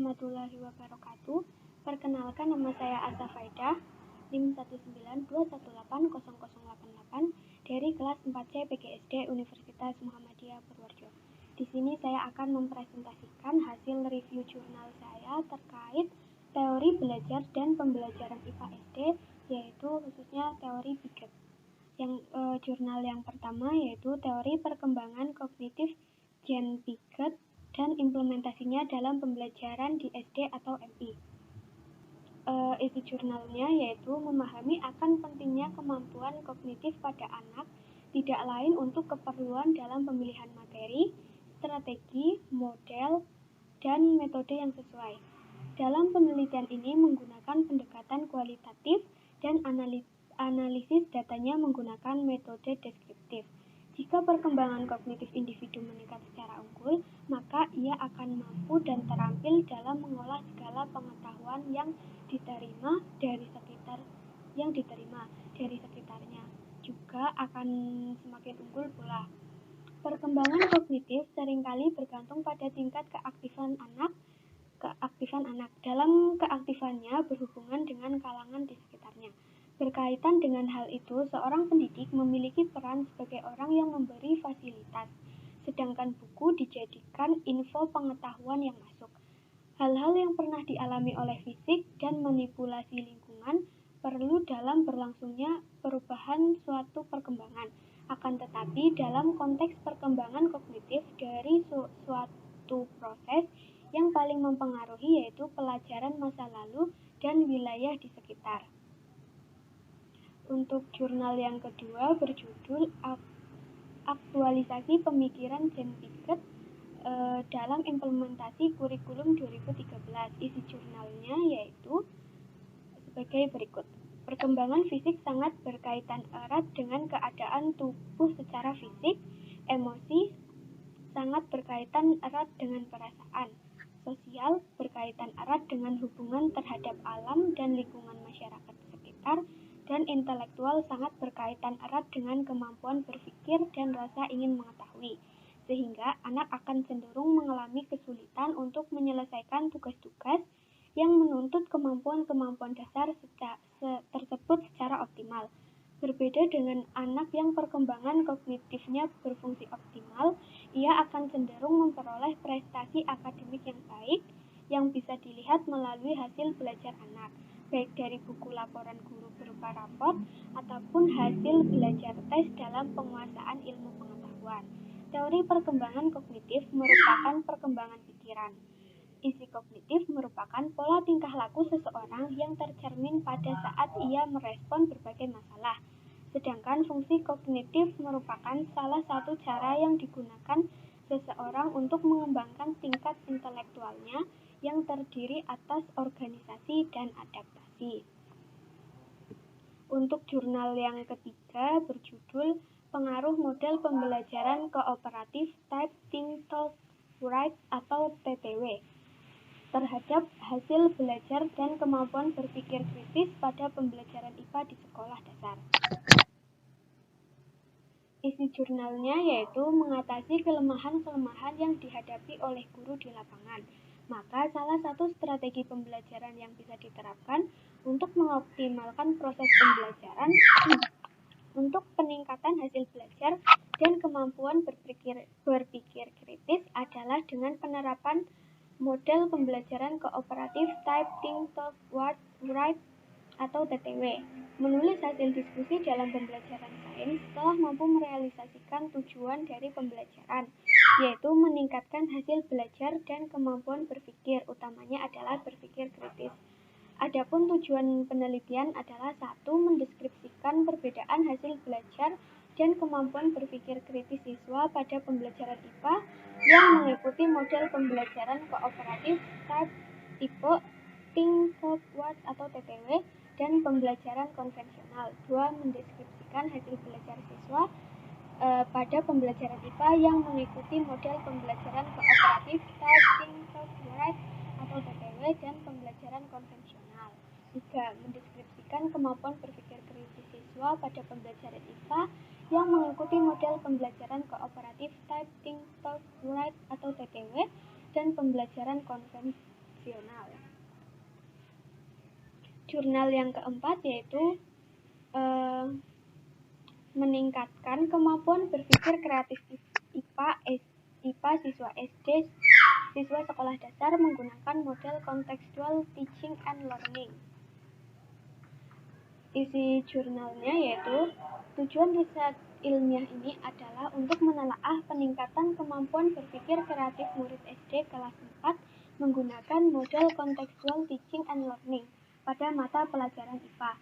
warahmatullahi wabarakatuh. Perkenalkan, nama saya Asa Faidah, NIM 192180088 dari kelas 4C PGSD Universitas Muhammadiyah Purworejo. Di sini saya akan mempresentasikan hasil review jurnal saya terkait teori belajar dan pembelajaran IPA SD, yaitu khususnya teori Piaget. Jurnal yang pertama yaitu teori perkembangan kognitif Jean Piaget dan implementasinya dalam pembelajaran di SD atau MI. Isi jurnalnya yaitu memahami akan pentingnya kemampuan kognitif pada anak, tidak lain untuk keperluan dalam pemilihan materi, strategi, model, dan metode yang sesuai. Dalam penelitian ini menggunakan pendekatan kualitatif dan analisis datanya menggunakan metode deskriptif. Jika perkembangan kognitif individu meningkat secara unggul, maka ia akan mampu dan terampil dalam mengolah segala pengetahuan yang diterima dari sekitarnya. Juga akan semakin unggul pula. Perkembangan kognitif seringkali bergantung pada tingkat keaktifan anak. Dalam keaktifannya berhubungan dengan kalangan di sekitarnya. Berkaitan dengan hal itu, seorang pendidik memiliki peran sebagai orang yang memberi fasilitas, sedangkan buku dijadikan info pengetahuan yang masuk. Hal-hal yang pernah dialami oleh fisik dan manipulasi lingkungan perlu dalam berlangsungnya perubahan suatu perkembangan. Akan tetapi, dalam konteks perkembangan kognitif dari suatu proses, yang paling mempengaruhi yaitu pelajaran masa lalu dan wilayah di sekitar. Untuk jurnal yang kedua berjudul Aktualisasi Pemikiran Jean Piaget dalam Implementasi Kurikulum 2013. Isi jurnalnya yaitu sebagai berikut. Perkembangan fisik sangat berkaitan erat dengan keadaan tubuh secara fisik, emosi sangat berkaitan erat dengan perasaan, sosial berkaitan erat dengan hubungan terhadap alam dan lingkungan masyarakat sekitar, dan intelektual sangat berkaitan erat dengan kemampuan berpikir dan rasa ingin mengetahui, sehingga anak akan cenderung mengalami kesulitan untuk menyelesaikan tugas-tugas yang menuntut kemampuan-kemampuan dasar tersebut secara optimal. Berbeda dengan anak yang perkembangan kognitifnya berfungsi optimal, ia akan cenderung memperoleh prestasi akademik yang baik yang bisa dilihat melalui hasil belajar anak, baik dari buku laporan guru berupa raport ataupun hasil belajar tes dalam penguasaan ilmu pengetahuan. Teori perkembangan kognitif merupakan perkembangan pikiran. Isi kognitif merupakan pola tingkah laku seseorang yang tercermin pada saat ia merespon berbagai masalah. Sedangkan fungsi kognitif merupakan salah satu cara yang digunakan seseorang untuk mengembangkan tingkat intelektualnya yang terdiri atas organisasi dan adaptasi. Untuk jurnal yang ketiga berjudul Pengaruh Model Pembelajaran Kooperatif Type Think Talk Write atau TTW terhadap hasil belajar dan kemampuan berpikir kritis pada pembelajaran IPA di sekolah dasar. Isi jurnalnya yaitu mengatasi kelemahan-kelemahan yang dihadapi oleh guru di lapangan. Maka salah satu strategi pembelajaran yang bisa diterapkan untuk mengoptimalkan proses pembelajaran untuk peningkatan hasil belajar dan kemampuan berpikir kritis adalah dengan penerapan model pembelajaran kooperatif Type Think Talk Write atau TTW. Menulis hasil diskusi dalam pembelajaran sains telah mampu merealisasikan tujuan dari pembelajaran, yaitu meningkatkan hasil belajar dan kemampuan berpikir, utamanya adalah berpikir kritis. Adapun tujuan penelitian adalah 1. Mendeskripsikan perbedaan hasil belajar dan kemampuan berpikir kritis siswa pada pembelajaran IPA yang mengikuti model pembelajaran kooperatif tipe Think Talk Write atau TTW dan pembelajaran konvensional. 2. Mendeskripsikan hasil belajar siswa pada pembelajaran IPA yang mengikuti model pembelajaran kooperatif Think Talk Write atau TTW dan pembelajaran konvensional. 3. Mendeskripsikan kemampuan berpikir kritis siswa pada pembelajaran IPA yang mengikuti model pembelajaran kooperatif Type Think Talk Write atau TTW dan pembelajaran konvensional. opsional. Jurnal yang keempat yaitu meningkatkan kemampuan berpikir kreatif IPA siswa SD, siswa sekolah dasar menggunakan model contextual teaching and learning. Isi jurnalnya yaitu tujuan riset ilmiah ini adalah untuk menelaah peningkatan kemampuan berpikir kreatif murid SD kelas 4 menggunakan model contextual teaching and learning pada mata pelajaran IPA,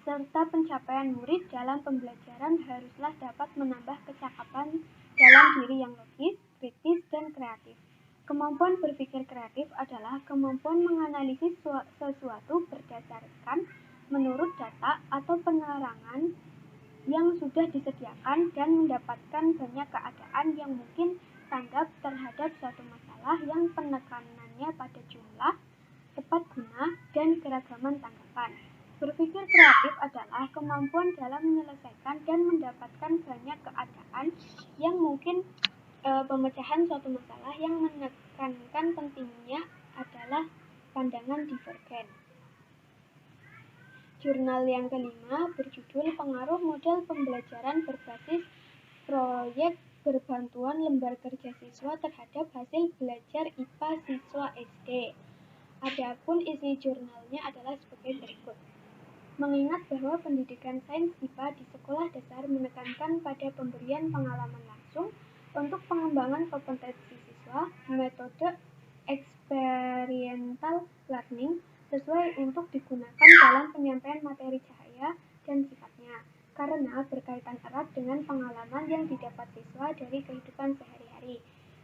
serta pencapaian murid dalam pembelajaran haruslah dapat menambah kecakapan dalam diri yang logis, kritis, dan kreatif. Kemampuan berpikir kreatif adalah kemampuan menganalisis sesuatu berdasarkan menurut data atau penerangan yang sudah disediakan dan mendapatkan banyak keadaan yang mungkin tanggap terhadap suatu masalah yang penekanannya pada jumlah, tepat guna, dan keragaman tanggapan. Berpikir kreatif adalah kemampuan dalam menyelesaikan dan mendapatkan banyak keadaan yang mungkin pemecahan suatu masalah yang menekankan pentingnya adalah pandangan divergen. Jurnal yang kelima berjudul Pengaruh Model Pembelajaran Berbasis Proyek Berbantuan Lembar Kerja Siswa Terhadap Hasil Belajar IPA Siswa SD. Adapun isi jurnalnya adalah sebagai berikut. Mengingat bahwa pendidikan sains IPA di sekolah dasar menekankan pada pemberian pengalaman langsung untuk pengembangan kompetensi siswa, metode experiential learning sesuai untuk digunakan dalam penyampaian materi cahaya dan sifatnya, karena berkaitan erat dengan pengalaman yang didapat siswa dari kehidupan sehari-hari.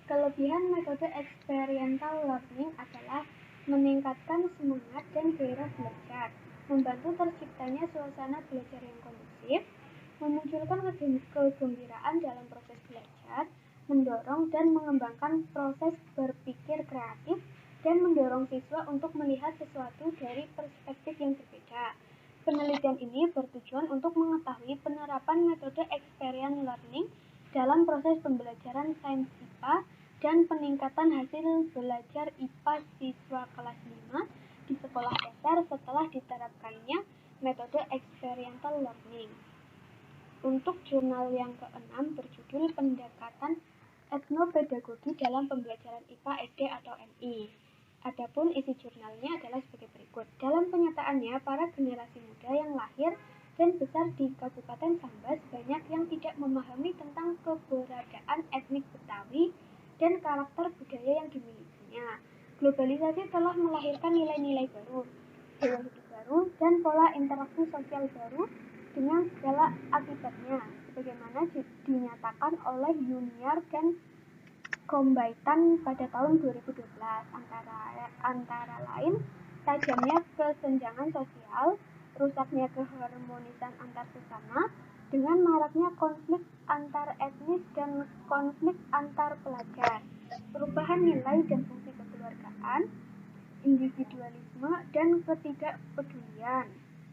Kelebihan metode experiential learning adalah meningkatkan semangat dan gairah belajar, membantu terciptanya suasana belajar yang kondusif, memunculkan kegembiraan dalam proses belajar, mendorong dan mengembangkan proses berpikir kreatif, dan mendorong siswa untuk melihat sesuatu dari perspektif yang berbeda. Penelitian ini bertujuan untuk mengetahui penerapan metode experiential learning dalam proses pembelajaran sains IPA dan peningkatan hasil belajar IPA siswa kelas 5 di sekolah dasar setelah diterapkannya metode experiential learning. Untuk jurnal yang ke-6 berjudul Pendekatan Etnopedagogi dalam Pembelajaran IPA SD atau MI. Adapun isi jurnalnya adalah sebagai berikut. Dalam kenyataannya, para generasi muda yang lahir dan besar di Kabupaten Sambas banyak yang tidak memahami tentang keberadaan etnik Betawi dan karakter budaya yang dimilikinya. Globalisasi telah melahirkan nilai-nilai baru, gaya hidup baru, dan pola interaksi sosial baru dengan segala akibatnya, sebagaimana dinyatakan oleh Yuniar dan Kombaitan pada tahun 2012, antara lain tajamnya kesenjangan sosial, rusaknya keharmonisan antar sesama, dengan maraknya konflik antar etnis dan konflik antar pelajar, perubahan nilai dan fungsi kekeluargaan, individualisme dan ketidakpedulian,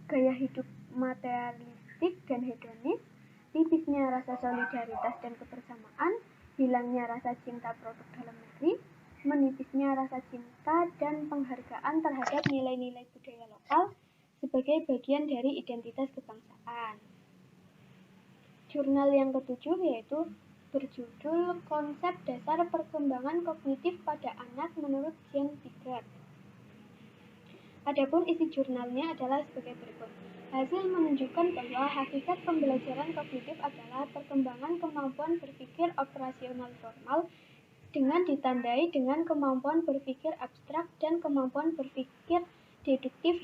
gaya hidup materialistik dan hedonis, tipisnya rasa solidaritas dan kebersamaan, hilangnya rasa cinta produk dalam negeri, menipisnya rasa cinta dan penghargaan terhadap nilai-nilai budaya lokal sebagai bagian dari identitas kebangsaan. Jurnal yang ketujuh yaitu berjudul Konsep Dasar Perkembangan Kognitif pada Anak menurut Jean Piaget. Adapun isi jurnalnya adalah sebagai berikut. Hasil menunjukkan bahwa hakikat pembelajaran kognitif adalah perkembangan kemampuan berpikir operasional formal dengan ditandai dengan kemampuan berpikir abstrak dan kemampuan berpikir deduktif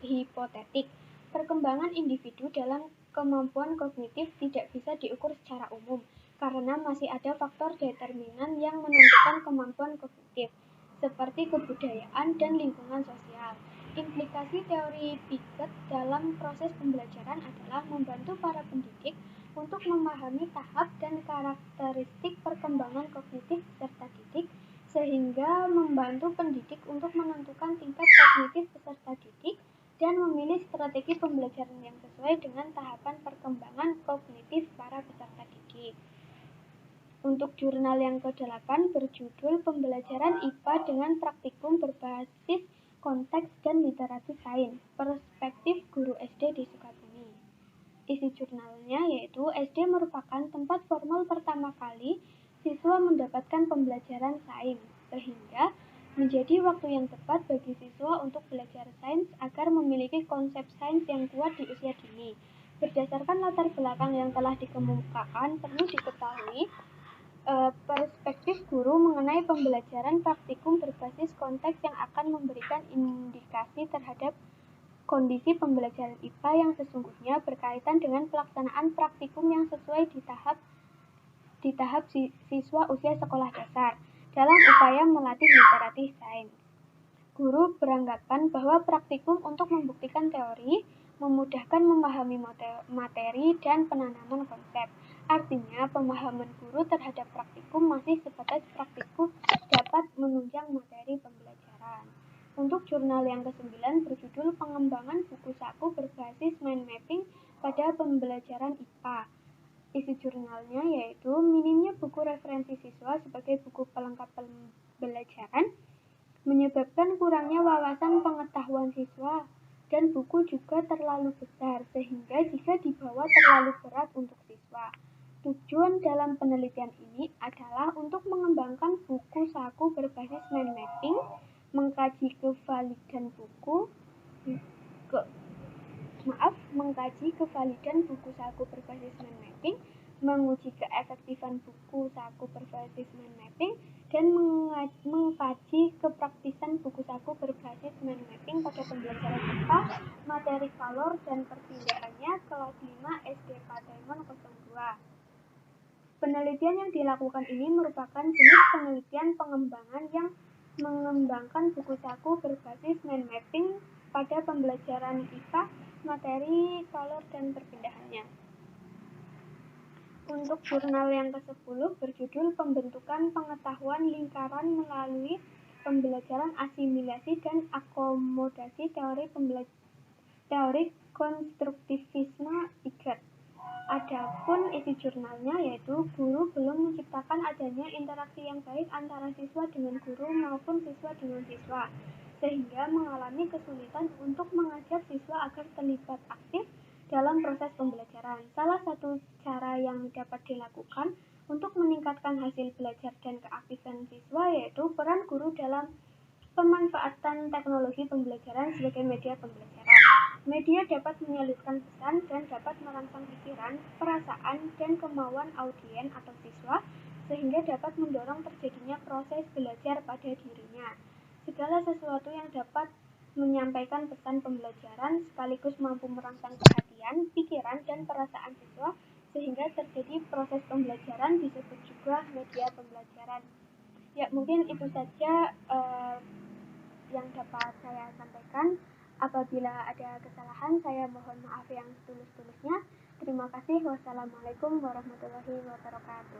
hipotetik. Perkembangan individu dalam kemampuan kognitif tidak bisa diukur secara umum karena masih ada faktor determinan yang menentukan kemampuan kognitif, seperti kebudayaan dan lingkungan sosial. Implikasi teori Piaget dalam proses pembelajaran adalah membantu para pendidik untuk memahami tahap dan karakteristik perkembangan kognitif peserta didik, sehingga membantu pendidik untuk menentukan tingkat kognitif peserta didik dan memilih strategi pembelajaran yang sesuai dengan tahapan perkembangan kognitif para peserta didik. Untuk jurnal yang ke-8 berjudul Pembelajaran IPA dengan Praktikum Berbasis Konteks dan Literatur Sains, Perspektif Guru SD di Sukabumi. Isi jurnalnya yaitu SD merupakan tempat formal pertama kali siswa mendapatkan pembelajaran sains, sehingga menjadi waktu yang tepat bagi siswa untuk belajar sains agar memiliki konsep sains yang kuat di usia dini. Berdasarkan latar belakang yang telah dikemukakan, perlu diketahui perspektif guru mengenai pembelajaran praktikum berbasis konteks yang akan memberikan indikasi terhadap kondisi pembelajaran IPA yang sesungguhnya berkaitan dengan pelaksanaan praktikum yang sesuai di tahap siswa usia sekolah dasar dalam upaya melatih literatur sains. Guru beranggapan bahwa praktikum untuk membuktikan teori, memudahkan memahami materi, dan penanaman konsep. Artinya, pemahaman guru terhadap praktikum masih sebatas praktikum dapat menunjang materi pembelajaran. Untuk jurnal yang ke-9 berjudul Pengembangan Buku Saku Berbasis Mind Mapping pada Pembelajaran IPA. Isi jurnalnya yaitu minimnya buku referensi siswa sebagai buku pelengkap pembelajaran, menyebabkan kurangnya wawasan pengetahuan siswa, dan buku juga terlalu besar sehingga jika dibawa terlalu berat untuk siswa. Tujuan dalam penelitian ini adalah untuk mengembangkan buku saku berbasis mind mapping, mengkaji kevalidan buku saku berbasis mind mapping, menguji keefektifan buku saku berbasis mind mapping, dan mengkaji kepraktisan buku saku berbasis mind mapping pada pembelajaran IPA, materi kalor dan perpindahannya kelas 5 SD Patemon 02. Penelitian yang dilakukan ini merupakan jenis penelitian pengembangan yang mengembangkan buku saku berbasis mind mapping pada pembelajaran IPA, materi kalor dan perpindahannya. Untuk jurnal yang ke-10 berjudul Pembentukan Pengetahuan Lingkaran Melalui Pembelajaran Asimilasi dan Akomodasi Teori Konstruktivisme IGAT. Adapun isi jurnalnya yaitu guru belum menciptakan adanya interaksi yang baik antara siswa dengan guru maupun siswa dengan siswa, sehingga mengalami kesulitan untuk mengajak siswa agar terlibat aktif dalam proses pembelajaran. Salah satu cara yang dapat dilakukan untuk meningkatkan hasil belajar dan keaktifan siswa yaitu peran guru dalam pemanfaatan teknologi pembelajaran sebagai media pembelajaran. Media dapat menyalurkan pesan dan dapat merangsang pikiran, perasaan, dan kemauan audien atau siswa sehingga dapat mendorong terjadinya proses belajar pada dirinya. Segala sesuatu yang dapat menyampaikan pesan pembelajaran sekaligus mampu merangsang perhatian, pikiran, dan perasaan siswa sehingga terjadi proses pembelajaran disebut juga media pembelajaran. Ya, mungkin itu saja yang dapat saya sampaikan. Apabila ada kesalahan, saya mohon maaf yang setulus-tulusnya. Terima kasih. Wassalamualaikum warahmatullahi wabarakatuh.